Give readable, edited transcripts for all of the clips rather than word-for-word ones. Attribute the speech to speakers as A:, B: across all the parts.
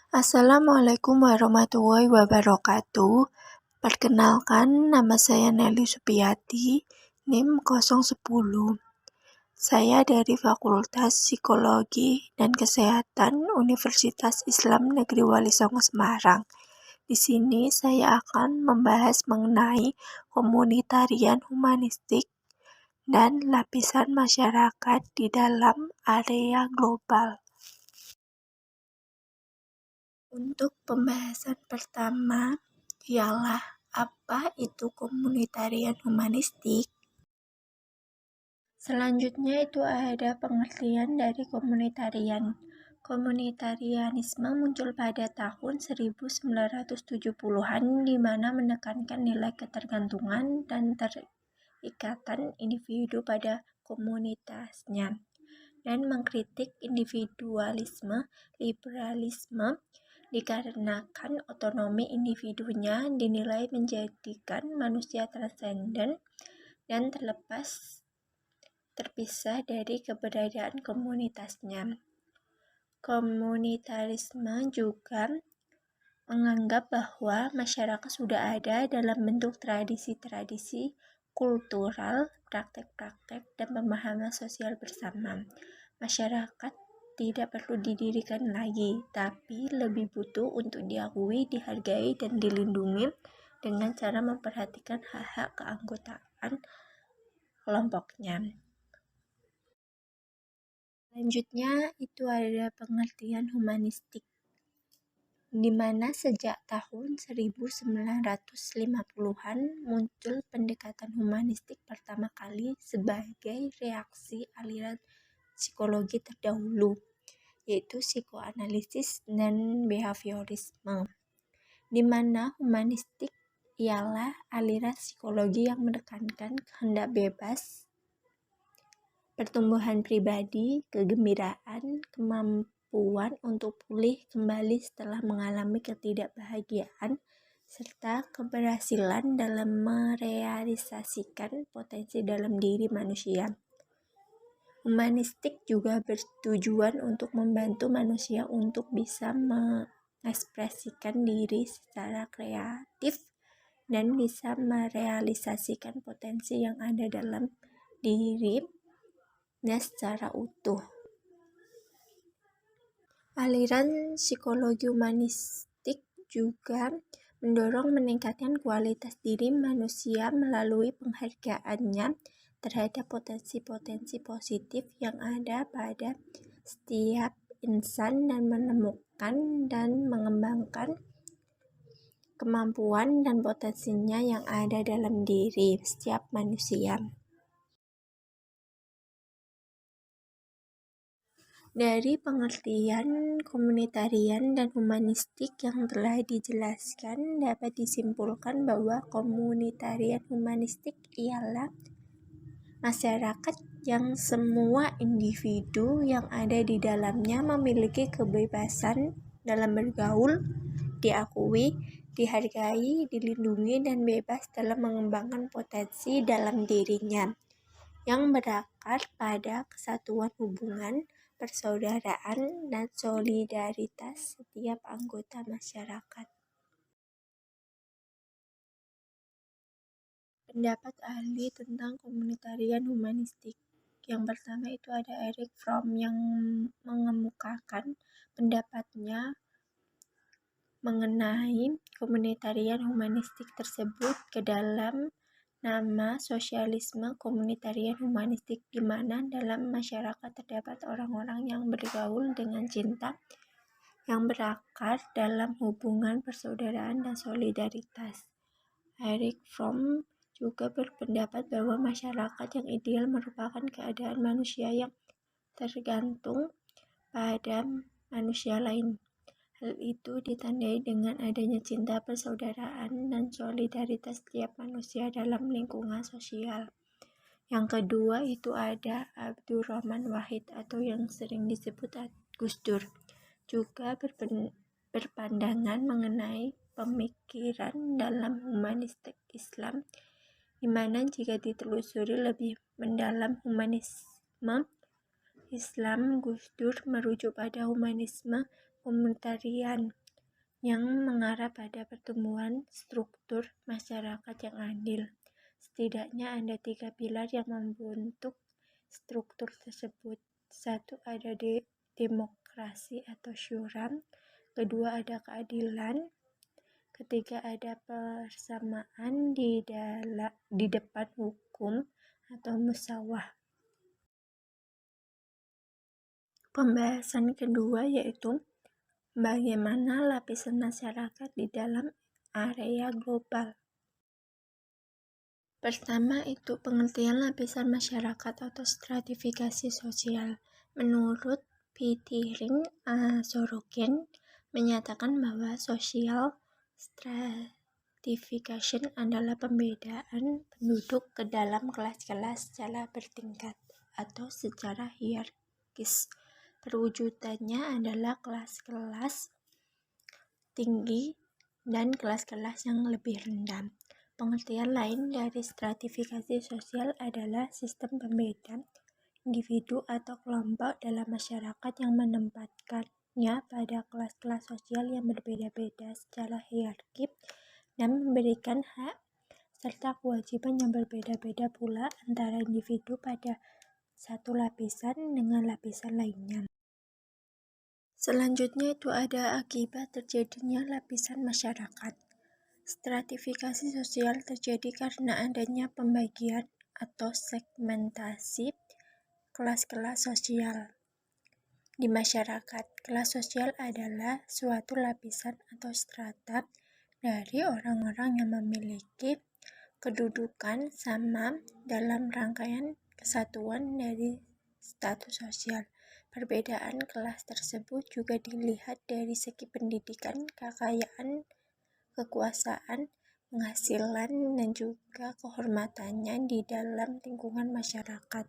A: Assalamualaikum warahmatullahi wabarakatuh. Perkenalkan, nama saya Nelly Supiyati, NIM 010. Saya dari Fakultas Psikologi dan Kesehatan Universitas Islam Negeri Wali Songo Semarang. Di sini saya akan membahas mengenai komunitarian humanistik dan lapisan masyarakat di dalam area global. Untuk pembahasan pertama ialah apa itu komunitarian humanistik. Selanjutnya itu ada pengertian dari komunitarian. Komunitarianisme muncul pada tahun 1970-an di mana menekankan nilai ketergantungan dan terikatan individu pada komunitasnya dan mengkritik individualisme, liberalisme, dikarenakan otonomi individunya dinilai menjadikan manusia transenden dan terpisah dari keberadaan komunitasnya. Komunitarisme juga menganggap bahwa masyarakat sudah ada dalam bentuk tradisi-tradisi kultural, praktek-praktek, dan pemahaman sosial bersama. Masyarakat tidak perlu didirikan lagi, tapi lebih butuh untuk diakui, dihargai, dan dilindungi dengan cara memperhatikan hak-hak keanggotaan kelompoknya. Selanjutnya itu ada pengertian humanistik, di mana sejak tahun 1950-an muncul pendekatan humanistik pertama kali sebagai reaksi aliran psikologi terdahulu, yaitu psikoanalisis dan behaviorisme, di mana humanistik ialah aliran psikologi yang menekankan kehendak bebas, pertumbuhan pribadi, kegembiraan, kemampuan untuk pulih kembali setelah mengalami ketidakbahagiaan, serta keberhasilan dalam merealisasikan potensi dalam diri manusia. Humanistik juga bertujuan untuk membantu manusia untuk bisa mengekspresikan diri secara kreatif dan bisa merealisasikan potensi yang ada dalam dirinya secara utuh. Aliran psikologi humanistik juga mendorong meningkatkan kualitas diri manusia melalui penghargaannya terhadap potensi-potensi positif yang ada pada setiap insan dan menemukan dan mengembangkan kemampuan dan potensinya yang ada dalam diri setiap manusia. Dari pengertian komunitarian dan humanistik yang telah dijelaskan, dapat disimpulkan bahwa komunitarian humanistik ialah masyarakat yang semua individu yang ada di dalamnya memiliki kebebasan dalam bergaul, diakui, dihargai, dilindungi, dan bebas dalam mengembangkan potensi dalam dirinya, yang berakar pada kesatuan hubungan, persaudaraan, dan solidaritas setiap anggota masyarakat. Pendapat ahli tentang komunitarian humanistik. Yang pertama itu ada Erich Fromm yang mengemukakan pendapatnya mengenai komunitarian humanistik tersebut ke dalam nama sosialisme komunitarian humanistik, di mana dalam masyarakat terdapat orang-orang yang bergaul dengan cinta yang berakar dalam hubungan persaudaraan dan solidaritas. Erich Fromm juga berpendapat bahwa masyarakat yang ideal merupakan keadaan manusia yang tergantung pada manusia lain. Hal itu ditandai dengan adanya cinta, persaudaraan, dan solidaritas setiap manusia dalam lingkungan sosial. Yang kedua itu ada Abdurrahman Wahid atau yang sering disebut Gus Dur, juga berpandangan mengenai pemikiran dalam humanistik Islam, di mana jika ditelusuri lebih mendalam humanisme Islam, Gus Dur merujuk pada humanisme komunitarian yang mengarah pada pertumbuhan struktur masyarakat yang adil. Setidaknya ada 3 pilar yang membentuk struktur tersebut. 1. Ada demokrasi atau syura. Kedua, ada keadilan. Ketiga, ada persamaan di depan hukum atau musyawarah. Pembahasan kedua yaitu bagaimana lapisan masyarakat di dalam area global. Pertama itu pengertian lapisan masyarakat atau stratifikasi sosial. Menurut Pietiring Sorokin menyatakan bahwa social stratification adalah pembedaan penduduk ke dalam kelas-kelas secara bertingkat atau secara hierarkis. Perwujudannya adalah kelas-kelas tinggi dan kelas-kelas yang lebih rendah. Pengertian lain dari stratifikasi sosial adalah sistem pembeda individu atau kelompok dalam masyarakat yang menempatkannya pada kelas-kelas sosial yang berbeda-beda secara hierarkis dan memberikan hak serta kewajiban yang berbeda-beda pula antara individu pada satu lapisan dengan lapisan lainnya. Selanjutnya itu ada akibat terjadinya lapisan masyarakat. Stratifikasi sosial terjadi karena adanya pembagian atau segmentasi kelas-kelas sosial di masyarakat. Kelas sosial adalah suatu lapisan atau strata dari orang-orang yang memiliki kedudukan sama dalam rangkaian kesatuan dari status sosial. Perbedaan kelas tersebut juga dilihat dari segi pendidikan, kekayaan, kekuasaan, penghasilan, dan juga kehormatannya di dalam lingkungan masyarakat.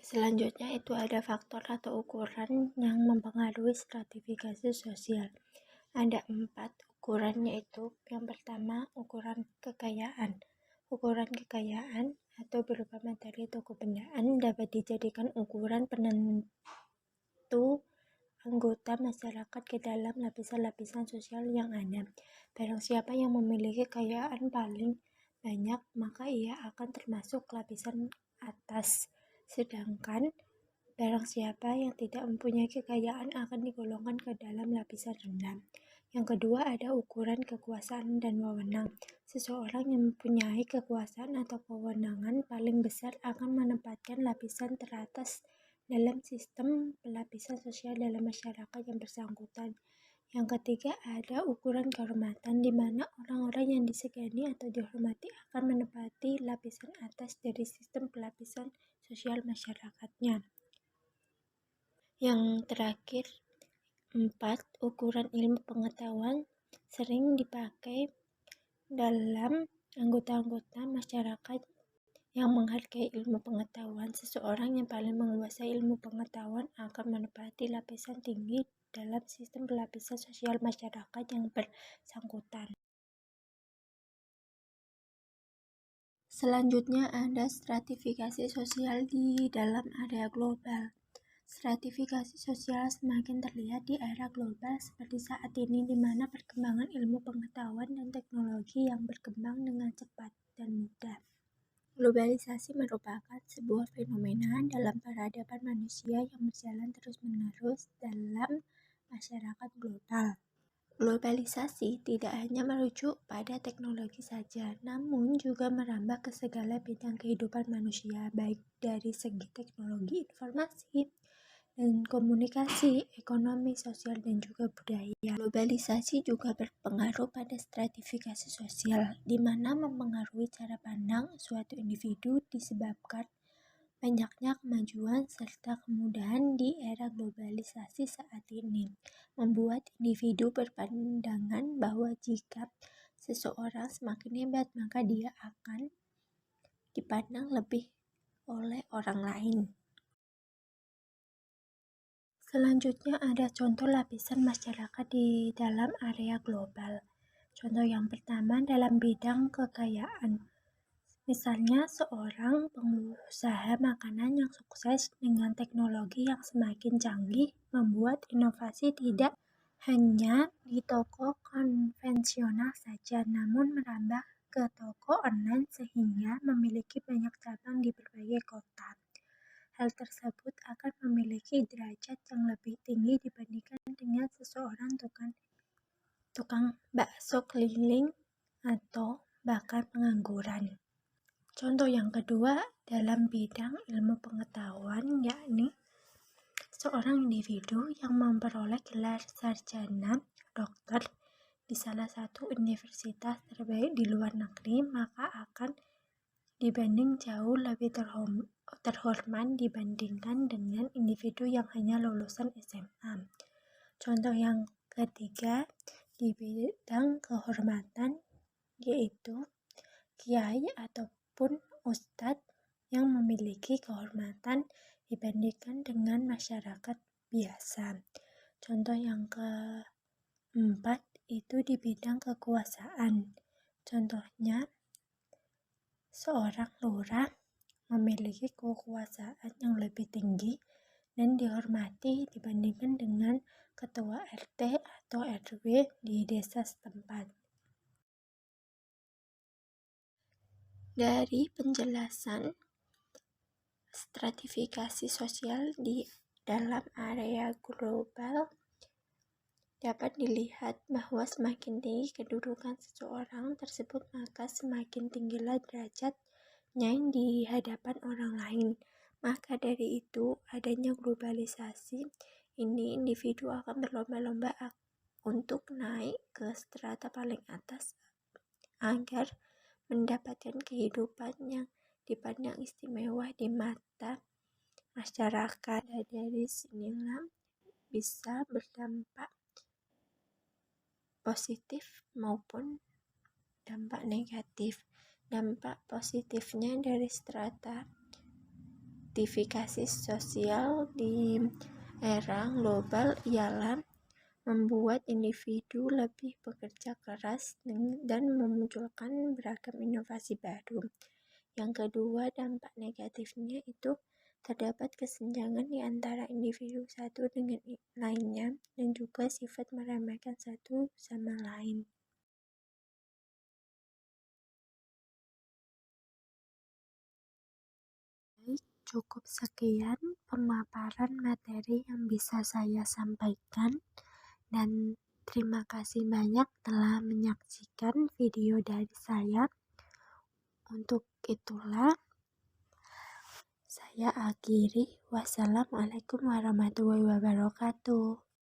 A: Selanjutnya itu ada faktor atau ukuran yang mempengaruhi stratifikasi sosial. Ada 4 ukuran, yaitu yang pertama ukuran kekayaan. Ukuran kekayaan atau berupa materi atau kebendaan dapat dijadikan ukuran penentu anggota masyarakat ke dalam lapisan-lapisan sosial yang ada. Barang siapa yang memiliki kekayaan paling banyak, maka ia akan termasuk lapisan atas. Sedangkan barang siapa yang tidak mempunyai kekayaan akan digolongkan ke dalam lapisan rendah. Yang kedua ada ukuran kekuasaan dan wewenang. Seseorang yang mempunyai kekuasaan atau kewenangan paling besar akan menempatkan lapisan teratas dalam sistem pelapisan sosial dalam masyarakat yang bersangkutan. Yang ketiga ada ukuran kehormatan, di mana orang-orang yang disegani atau dihormati akan menempati lapisan atas dari sistem pelapisan sosial masyarakatnya. Yang terakhir 4. Ukuran ilmu pengetahuan sering dipakai dalam anggota-anggota masyarakat yang menghargai ilmu pengetahuan. Seseorang yang paling menguasai ilmu pengetahuan akan menempati lapisan tinggi dalam sistem pelapisan sosial masyarakat yang bersangkutan. Selanjutnya ada stratifikasi sosial di dalam area global. Stratifikasi sosial semakin terlihat di era global seperti saat ini, di mana perkembangan ilmu pengetahuan dan teknologi yang berkembang dengan cepat dan mudah. Globalisasi merupakan sebuah fenomena dalam peradaban manusia yang berjalan terus-menerus dalam masyarakat global. Globalisasi tidak hanya merujuk pada teknologi saja, namun juga merambah ke segala bidang kehidupan manusia, baik dari segi teknologi informasi dan komunikasi, ekonomi, sosial, dan juga budaya. Globalisasi juga berpengaruh pada stratifikasi sosial, di mana mempengaruhi cara pandang suatu individu disebabkan banyaknya kemajuan serta kemudahan di era globalisasi saat ini, membuat individu berpandangan bahwa jika seseorang semakin hebat, maka dia akan dipandang lebih oleh orang lain. Selanjutnya ada contoh lapisan masyarakat di dalam area global. Contoh yang pertama dalam bidang kekayaan. Misalnya seorang pengusaha makanan yang sukses dengan teknologi yang semakin canggih membuat inovasi tidak hanya di toko konvensional saja, namun merambah ke toko online sehingga memiliki banyak cabang di berbagai kota. Hal tersebut akan memiliki derajat yang lebih tinggi dibandingkan dengan seseorang tukang bakso keliling atau bahkan pengangguran. Contoh yang kedua dalam bidang ilmu pengetahuan, yakni seorang individu yang memperoleh gelar sarjana dokter di salah satu universitas terbaik di luar negeri, maka akan dibanding jauh lebih terhormat dibandingkan dengan individu yang hanya lulusan SMA. Contoh yang ketiga di bidang kehormatan, yaitu kiai ataupun ustadz yang memiliki kehormatan dibandingkan dengan masyarakat biasa. Contoh yang keempat itu di bidang kekuasaan. Contohnya, seorang lurah memiliki kekuasaan yang lebih tinggi dan dihormati dibandingkan dengan ketua RT atau RW di desa setempat. Dari penjelasan stratifikasi sosial di dalam area global, dapat dilihat bahwa semakin tinggi kedudukan seseorang tersebut, maka semakin tinggilah derajatnya di hadapan orang lain. Maka dari itu, adanya globalisasi ini, individu akan berlomba-lomba untuk naik ke strata paling atas agar mendapatkan kehidupan yang dipandang istimewa di mata masyarakat. Dari sinilah bisa berdampak positif maupun dampak negatif. Dampak positifnya dari stratifikasi sosial di era global ialah membuat individu lebih bekerja keras dan memunculkan beragam inovasi baru. Yang kedua, dampak negatifnya itu terdapat kesenjangan di antara individu satu dengan lainnya dan juga sifat meremehkan satu sama lain. Baik, cukup sekian pemaparan materi yang bisa saya sampaikan, dan terima kasih banyak telah menyaksikan video dari saya. Untuk itulah saya akhiri. Wassalamualaikum warahmatullahi wabarakatuh.